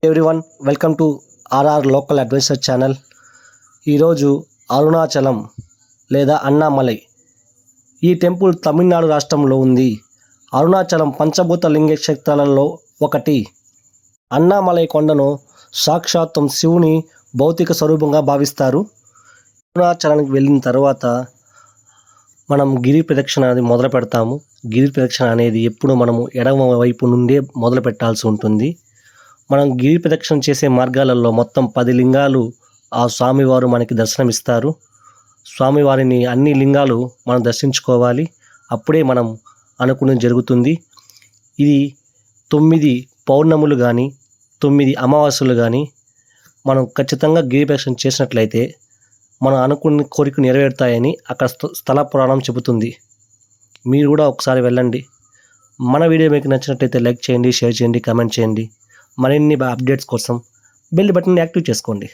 Everyone welcome to RR local adventure channel. ఈరోజు అరుణాచలం లేదా అన్నామలై ఈ టెంపుల్ తమిళనాడు రాష్ట్రంలో ఉంది. అరుణాచలం పంచభూత లింగ క్షేత్రాలలో ఒకటి. అన్నామలై కొండను సాక్షాత్తం శివుని భౌతిక స్వరూపంగా భావిస్తారు. అరుణాచలానికి వెళ్ళిన తర్వాత మనం గిరి ప్రదక్షిణ అనేది మొదలు పెడతాము. గిరి ప్రదక్షిణ అనేది ఎప్పుడు మనము ఎడమ వైపు నుండే మొదలు పెట్టాల్సి ఉంటుంది. మనం గిరి ప్రదక్షిణ చేసే మార్గాలలో మొత్తం 10 లింగాలు ఆ స్వామివారు మనకి దర్శనమిస్తారు. స్వామివారిని అన్ని లింగాలు మనం దర్శించుకోవాలి. అప్పుడే మనం అనుకున్నది జరుగుతుంది. ఇది 9 పౌర్ణములు కానీ 9 అమావాస్యలు కానీ మనం ఖచ్చితంగా గిరి ప్రదక్షిణ చేసినట్లయితే మనం అనుకున్న కోరిక నెరవేరుతాయని అక్కడ స్థల పురాణం చెబుతుంది. మీరు కూడా ఒకసారి వెళ్ళండి. మన వీడియో మీకు నచ్చినట్లయితే లైక్ చేయండి, షేర్ చేయండి, కామెంట్ చేయండి. మరిన్ని అప్డేట్స్ కోసం బెల్ బటన్ యాక్టివ్ చేసుకోండి.